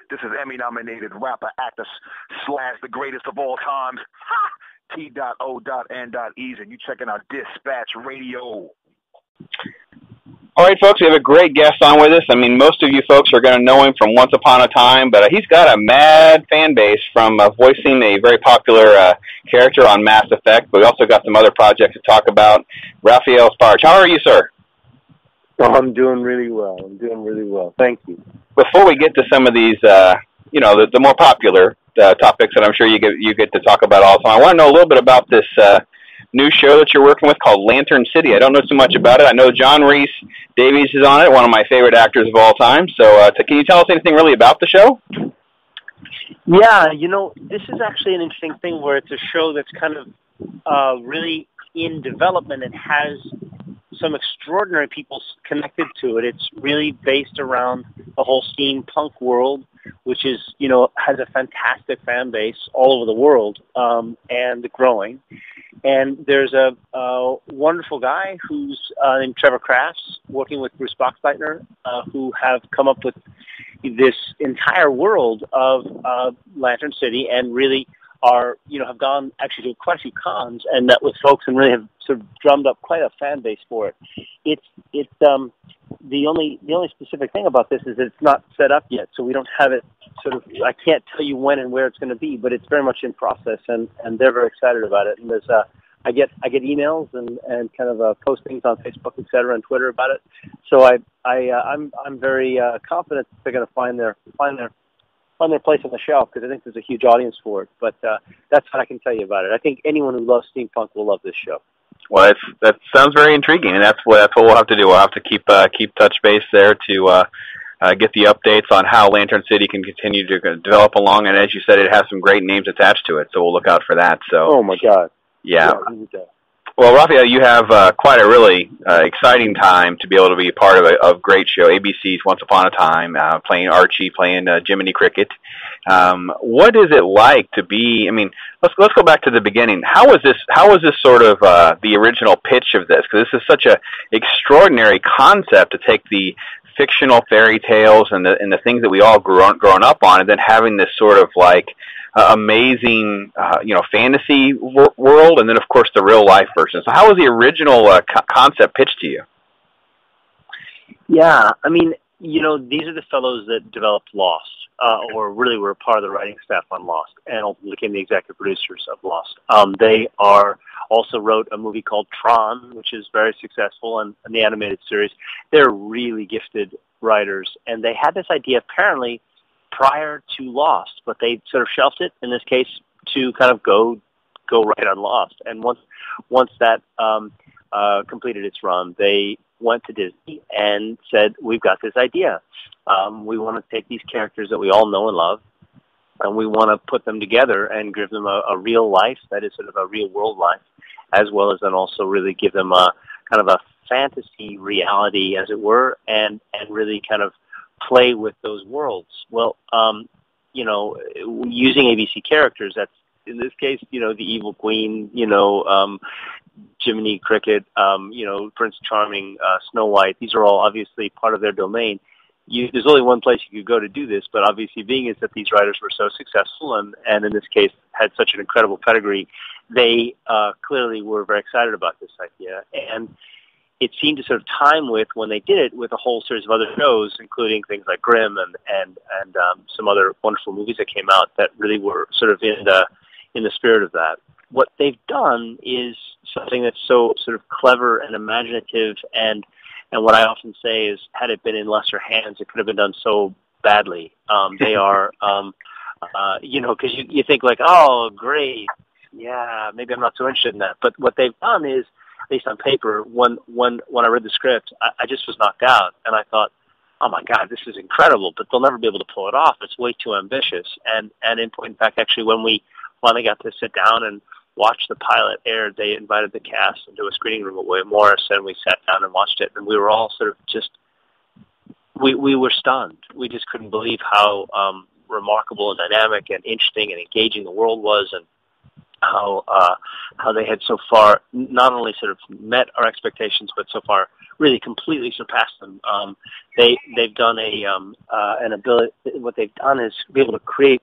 This is Emmy-nominated rapper, actor, / the greatest of all times. Ha! T.O.N.E's, and you checking out Dispatch Radio. All right, folks, we have a great guest on with us. I mean, most of you folks are going to know him from Once Upon a Time, but he's got a mad fan base from voicing a very popular character on Mass Effect, but we also got some other projects to talk about. Raphael Sbarge, how are you, sir? Oh, I'm doing really well. Thank you. Before we get to some of these, the more popular topics that I'm sure you get to talk about all the time, I want to know a little bit about this new show that you're working with called Lantern City. I don't know so much about it. I know John Rhys Davies is on it, one of my favorite actors of all time. So can you tell us anything really about the show? Yeah, this is actually an interesting thing where it's a show that's kind of really in development and has some extraordinary people connected to it. It's really based around the whole steampunk world, which is, has a fantastic fan base all over the world, and growing. And there's a wonderful guy who's named Trevor Crafts, working with Bruce Boxleitner, who have come up with this entire world of Lantern City, and really are, have gone actually to quite a few cons and met with folks and really have sort of drummed up quite a fan base for it. It's the only specific thing about this is that it's not set up yet, so we don't have it I can't tell you when and where it's going to be, but it's very much in process, and they're very excited about it. And there's I get emails and kind of postings on Facebook, et cetera, and Twitter about it. So I'm very confident that they're going to find their place on the shelf, because I think there's a huge audience for it. But that's what I can tell you about it. I think anyone who loves steampunk will love this show. Well, that sounds very intriguing, and that's what we'll have to do. We'll have to keep touch base there to get the updates on how Lantern City can continue to develop along. And as you said, it has some great names attached to it, so we'll look out for that. So, oh my God, yeah. Well, Raphael, you have quite a really exciting time to be able to be a part of a great show, ABC's Once Upon a Time, playing Archie, playing Jiminy Cricket. What is it like to be? I mean, let's go back to the beginning. How was this sort of the original pitch of this? Because this is such a extraordinary concept to take the fictional fairy tales and the things that we all grown up on, and then having this sort of like amazing, fantasy world, and then of course the real life version. So how was the original concept pitched to you? Yeah, I mean, these are the fellows that developed Lost, or really were part of the writing staff on Lost, and ultimately became the executive producers of Lost. They also wrote a movie called Tron, which is very successful, and the animated series. They're really gifted writers, and they had this idea apparently prior to Lost, but they sort of shelved it, in this case, to kind of go right on Lost. And once that completed its run, they went to Disney and said, we've got this idea. We want to take these characters that we all know and love, and we want to put them together and give them a real life, that is sort of a real world life, as well as then also really give them a kind of a fantasy reality, as it were, and really kind of play with those worlds. Well, using ABC characters, that's, in this case, the Evil Queen, Jiminy Cricket, Prince Charming, Snow White. These are all obviously part of their domain. There's only one place you could go to do this, but obviously being is that these writers were so successful and in this case had such an incredible pedigree, they clearly were very excited about this idea. And it seemed to sort of time with, when they did it, with a whole series of other shows, including things like Grimm and some other wonderful movies that came out that really were sort of in the spirit of that. What they've done is something that's so sort of clever and imaginative, and what I often say is, had it been in lesser hands, it could have been done so badly. They are, because you think like, oh, great, yeah, maybe I'm not so interested in that. But what they've done is, at least on paper, when I read the script, I just was knocked out, and I thought, oh my God, this is incredible, but they'll never be able to pull it off. It's way too ambitious. And in point of fact, actually, when we finally got to sit down and watch the pilot aired, they invited the cast into a screening room at William Morris, and we sat down and watched it, and we were all sort of just, we were stunned. We just couldn't believe how remarkable and dynamic and interesting and engaging the world was, and how they had so far not only sort of met our expectations, but so far really completely surpassed them. They've done an ability. What they've done is be able to create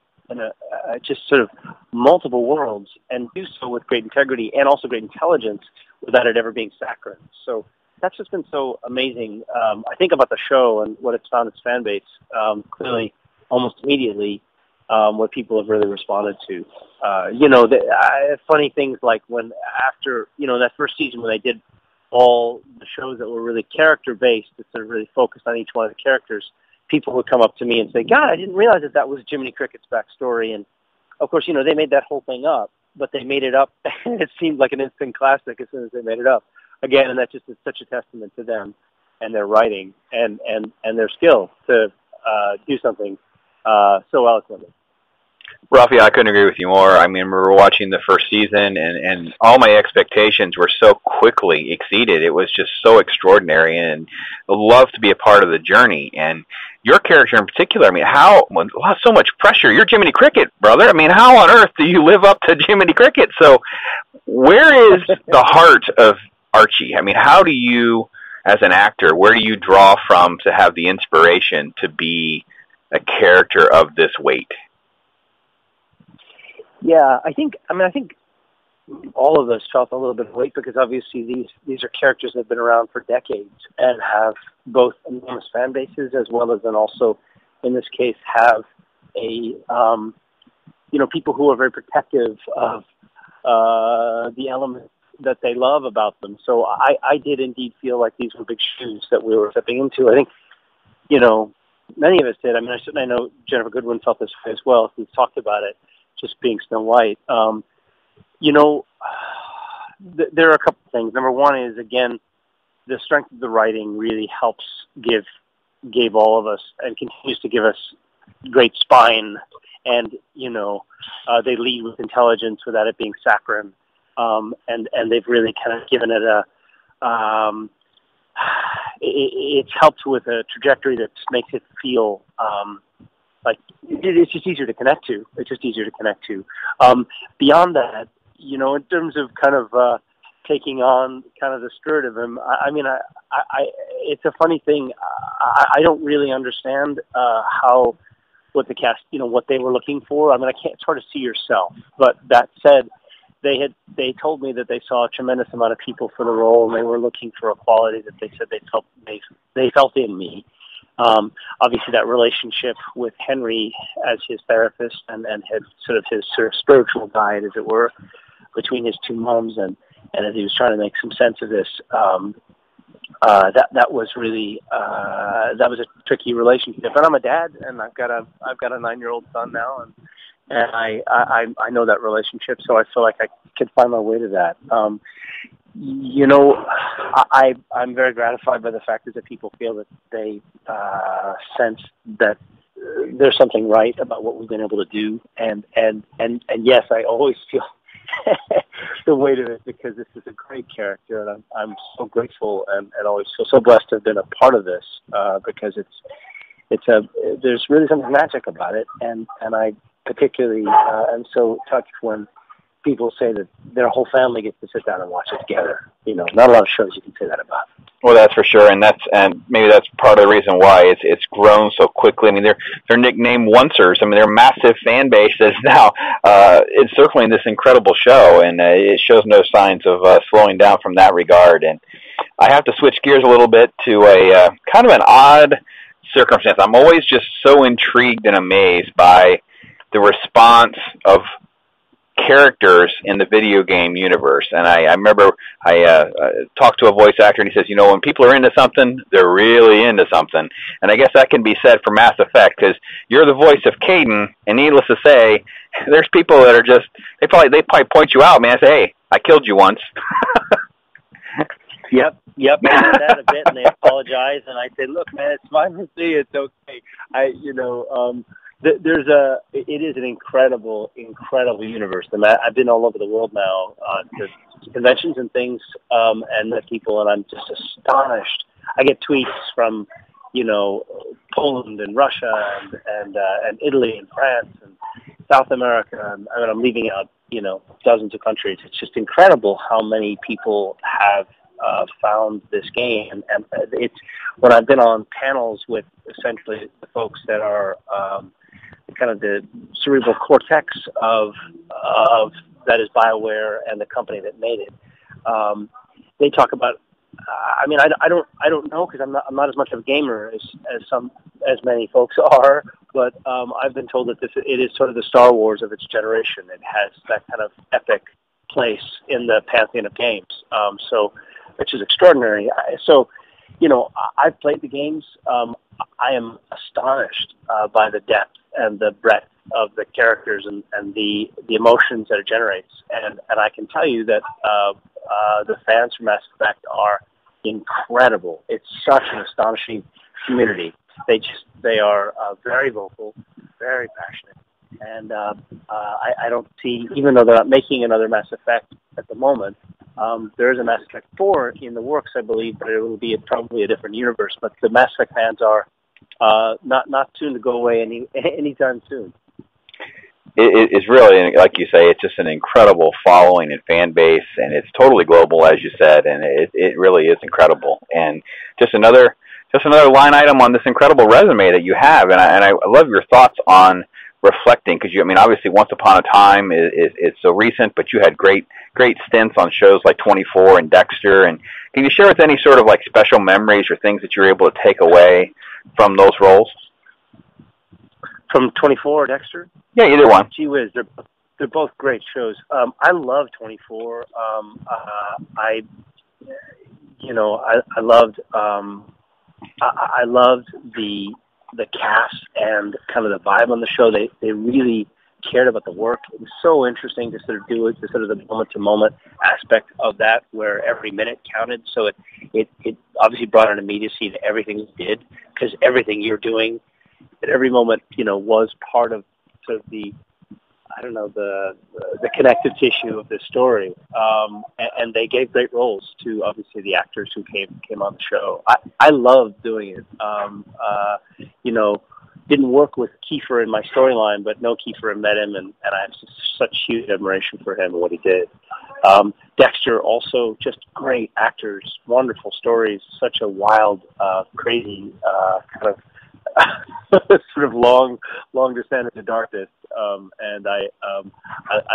just sort of multiple worlds and do so with great integrity and also great intelligence without it ever being saccharine. So that's just been so amazing. I think about the show and what it's found its fan base, clearly almost immediately what people have really responded to. Funny things like when after, that first season when they did all the shows that were really character-based, that sort of really focused on each one of the characters, people would come up to me and say, God, I didn't realize that was Jiminy Cricket's backstory. And, of course, they made that whole thing up, but they made it up, and it seemed like an instant classic as soon as they made it up. Again, and that just is such a testament to them and their writing and their skill to do something so eloquently. Raphael, I couldn't agree with you more. I mean, we were watching the first season, and all my expectations were so quickly exceeded. It was just so extraordinary, and I love to be a part of the journey. And your character in particular, I mean, so much pressure. You're Jiminy Cricket, brother. I mean, how on earth do you live up to Jiminy Cricket? So where is the heart of Archie? I mean, how do you, as an actor, where do you draw from to have the inspiration to be a character of this weight? Yeah, I think all of us felt a little bit of weight because obviously these are characters that have been around for decades and have both enormous fan bases as well as then also, in this case, have people who are very protective of the elements that they love about them. So I did indeed feel like these were big shoes that we were stepping into. I think, many of us did. I mean, I know Jennifer Goodwin felt this way as well. We've talked about it. Just being Snow White. There are a couple of things. Number one is, again, the strength of the writing really helps gave all of us and continues to give us great spine. And, they lead with intelligence without it being saccharine. And they've really kind of given it it's helped with a trajectory that just makes it feel, like it's just easier to connect to. Beyond that, in terms of kind of taking on kind of the spirit of him, I mean, it's a funny thing. I don't really understand what the cast, what they were looking for. I mean, it's hard to see yourself. But that said, they told me that they saw a tremendous amount of people for the role, and they were looking for a quality that they said they felt in me. Obviously, that relationship with Henry as his therapist and his spiritual guide, as it were, between his two moms, and as he was trying to make some sense of this, that was really that was a tricky relationship. And I'm a dad, and I've got a 9-year-old son now, and I know that relationship, so I feel like I could find my way to that. I'm very gratified by the fact that people feel that they sense that there's something right about what we've been able to do, and yes, I always feel the weight of it because this is a great character, and I'm so grateful and always feel so blessed to have been a part of this because there's really something magic about it, and I particularly am so touched when people say that their whole family gets to sit down and watch it together. Not a lot of shows you can say that about. Well, that's for sure, and maybe that's part of the reason why it's grown so quickly. I mean, they're nicknamed Oncers. I mean, they're massive fan bases now. It's circling this incredible show, and it shows no signs of slowing down from that regard. And I have to switch gears a little bit to a kind of an odd circumstance. I'm always just so intrigued and amazed by the response of characters in the video game universe. And I remember I talked to a voice actor, and he says, when people are into something, they're really into something. And I guess that can be said for Mass Effect, because you're the voice of Caden, and needless to say, there's people that are just, they probably point you out, man. I say, hey, I killed you once. Yep. I did that a bit, and they apologize, and I say, look, man, it's fine with me. It's okay. It is an incredible universe. And I've been all over the world now to conventions and things, and met people, and I'm just astonished. I get tweets from, Poland and Russia and Italy and France and South America. And I'm leaving out, dozens of countries. It's just incredible how many people have found this game. And it's when I've been on panels with essentially the folks that are kind of the cerebral cortex of that is BioWare and the company that made it. They talk about. I mean, I don't know because I'm not as much of a gamer as many folks are. But I've been told that it is sort of the Star Wars of its generation. It has that kind of epic place in the pantheon of games. So, which is extraordinary. I've played the games. I am astonished by the depth and the breadth of the characters and the emotions that it generates. And I can tell you that the fans from Mass Effect are incredible. It's such an astonishing community. They are very vocal, very passionate, and I don't see, even though they're not making another Mass Effect at the moment, there is a Mass Effect 4 in the works, I believe, but it will be probably a different universe. But the Mass Effect fans are not soon to go away anytime soon. It's really, like you say, it's just an incredible following and fan base, and it's totally global, as you said, and it really is incredible. And just another line item on this incredible resume that you have, and I love your thoughts on reflecting, because obviously Once Upon a Time is so recent, but you had great stints on shows like 24 and Dexter. And can you share with any sort of like special memories or things that you're able to take away from those roles? From 24 or Dexter? Yeah, either one. Gee whiz, they're both great shows. I love 24. I loved the cast and kind of the vibe on the show. They really cared about the work. It was so interesting to sort of do it, the sort of the moment-to-moment aspect of that, where every minute counted. So it obviously brought an immediacy to everything we did, because everything you're doing at every moment, was part of sort of the connective tissue of this story. And they gave great roles to obviously the actors who came on the show. I loved doing it. Didn't work with Kiefer in my storyline, but know Kiefer and met him, and I have such huge admiration for him and what he did. Dexter also, just great actors, wonderful stories, such a wild, crazy kind of sort of long descent into darkness, and I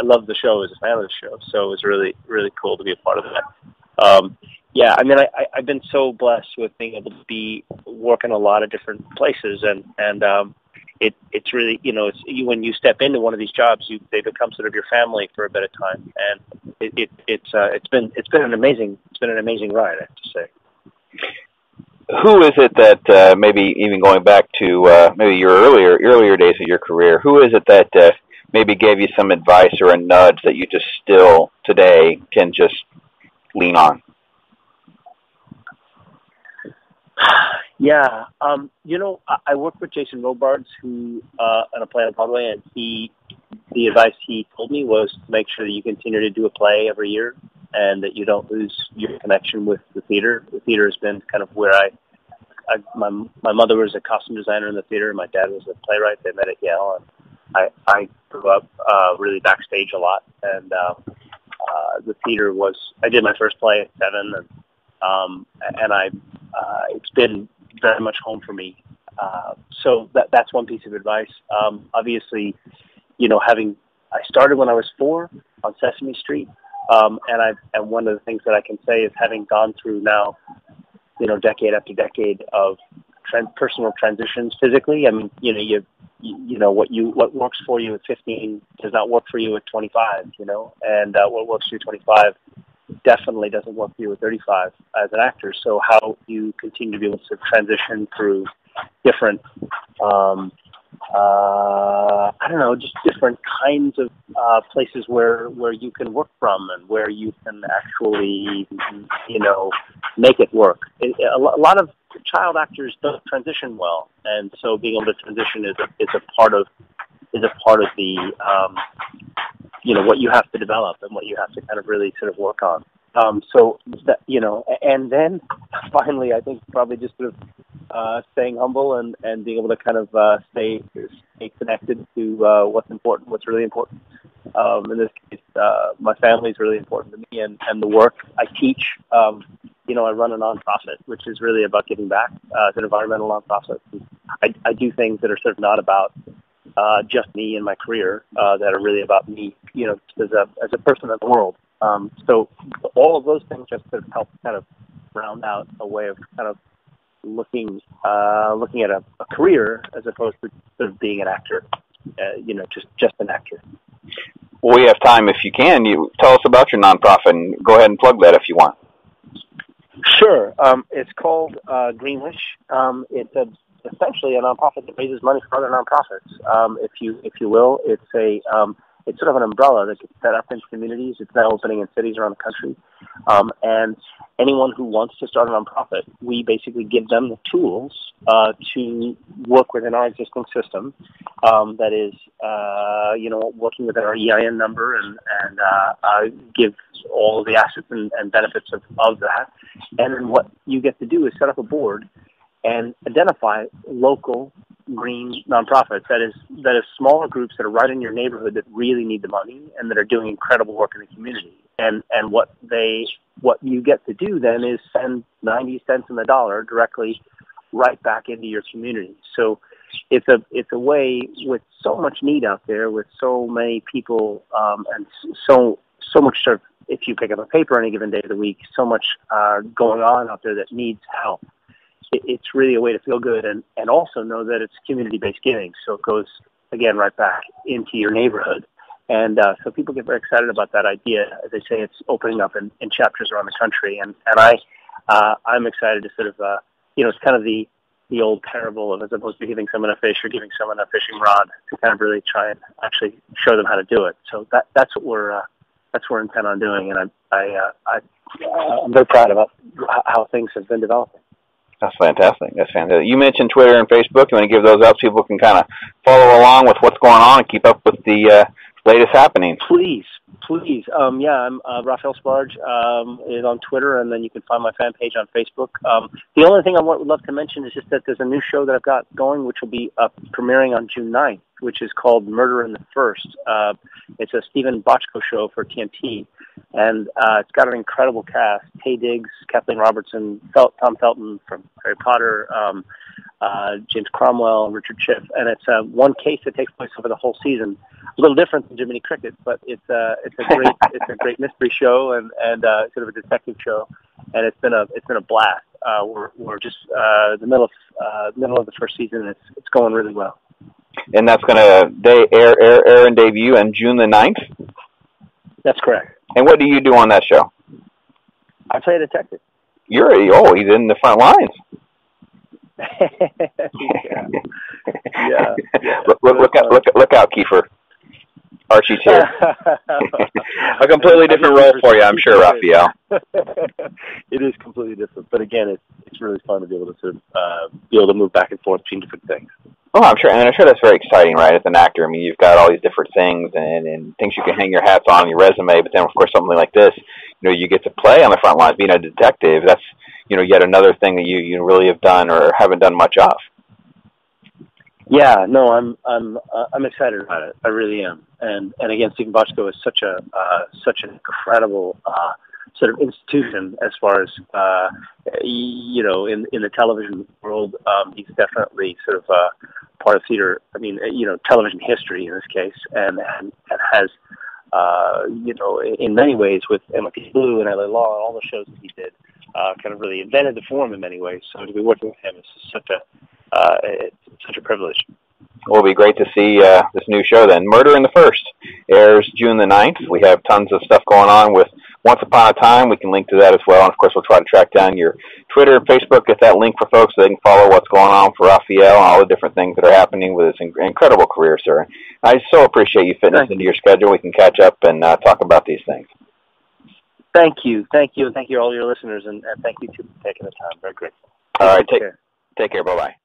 love the show as a fan of the show, so it was really, really cool to be a part of that. I've been so blessed with being able to work in a lot of different places, and it's really, when you step into one of these jobs, they become sort of your family for a bit of time, and it's been an amazing ride, I have to say. Who is it that maybe even going back to maybe your earlier days of your career? Who is it that maybe gave you some advice or a nudge that you just still today can just lean on? Yeah, I worked with Jason Robards, who on a play on Broadway, and the advice he told me was to make sure that you continue to do a play every year, and that you don't lose your connection with the theater. The theater has been kind of where my mother was a costume designer in the theater, and my dad was a playwright. They met at Yale, and I grew up really backstage a lot, and the theater I did my first play at 7, and it's been very much home for me. So that's one piece of advice. Obviously, I started when I was 4 on Sesame Street. And one of the things that I can say is, having gone through now, decade after decade of personal transitions physically. I mean, what works for you at 15 does not work for you at 25. And what works for you at 25 definitely doesn't work for you at 35 as an actor. So how you continue to be able to transition through different just different kinds of places where you can work from, and where you can actually, make it work. A lot of child actors don't transition well, and so being able to transition is a part of the what you have to develop and what you have to kind of really sort of work on. So that, and then finally, I think probably just sort of staying humble and being able to kind of stay connected to what's really important. In this case, my family is really important to me, and the work I teach. I run a nonprofit, which is really about giving back. It's an environmental nonprofit. I do things that are sort of not about just me and my career, that are really about me, as a person in the world. So all of those things just sort of help kind of round out a way of kind of looking at a career as opposed to sort of being an actor, just an actor. Well, we have time. If you can, you tell us about your nonprofit and go ahead and plug that if you want. Sure. It's called Gleam Wish. It's essentially a nonprofit that raises money for other nonprofits. If you will, it's sort of an umbrella that gets set up in communities. It's now opening in cities around the country. And anyone who wants to start a nonprofit, we basically give them the tools to work within our existing system. That is, working within our EIN number and give all the assets and benefits of that. And then what you get to do is set up a board and identify local green nonprofits. That is smaller groups that are right in your neighborhood that really need the money and that are doing incredible work in the community. And what you get to do then is send 90 cents on the dollar directly right back into your community. So it's a way, with so much need out there, with so many people, and so much sort of, if you pick up a paper any given day of the week, so much going on out there that needs help. It's really a way to feel good and also know that it's community-based giving. So it goes, again, right back into your neighborhood. And so people get very excited about that idea. As I say, it's opening up in chapters around the country. And I'm excited to sort of, it's kind of the old parable of, as opposed to giving someone a fish or giving someone a fishing rod, to kind of really try and actually show them how to do it. So that's what we're intent on doing. And I'm very proud about how things have been developing. That's fantastic. You mentioned Twitter and Facebook. You want to give those out so people can kind of follow along with what's going on and keep up with the latest happenings? Please. I'm Raphael Sbarge is on Twitter, and then you can find my fan page on Facebook. The only thing I would love to mention is just that there's a new show that I've got going, which will be premiering on June 9th, which is called Murder in the First. It's a Stephen Bochco show for TNT, and it's got an incredible cast: Taye Diggs, Kathleen Robertson, Tom Felton from Harry Potter, James Cromwell, Richard Schiff, and it's one case that takes place over the whole season. A little different than Jiminy Cricket, but it's a great mystery show and sort of a detective show, and it's been a blast. We're just the middle of the first season, and it's going really well. And that's going to air and debut on June the 9th? That's correct. And what do you do on that show? I play a detective. He's in the front lines. Yeah. Look out, Kiefer. Archie's here. A completely different role for you, I'm sure, Raphael. It is completely different, but again, it's really fun to be able to sort of move back and forth between different things. Oh, I'm sure that's very exciting, right? As an actor, I mean, you've got all these different things and things you can hang your hats on your resume, but then, of course, something like this, you get to play on the front lines, being a detective. That's, yet another thing that you really have done or haven't done much of. Yeah, no, I'm excited about it. I really am. And again, Stephen Bochco is such an incredible sort of institution as far as in the television world. He's definitely sort of part of theater. I mean, television history in this case, and has in many ways with NYPD Blue and LA Law and all the shows that he did, kind of really invented the form in many ways. So to be working with him is it's such a privilege. Well, it'll be great to see this new show then. Murder in the First airs June the 9th. We have tons of stuff going on with Once Upon a Time. We can link to that as well. And, of course, we'll try to track down your Twitter and Facebook, get that link for folks so they can follow what's going on for Raphael and all the different things that are happening with this incredible career, sir. I so appreciate you fitting us into your schedule. We can catch up and talk about these things. Thank you, all your listeners, and thank you for taking the time. Very grateful. All right, take care. Bye-bye.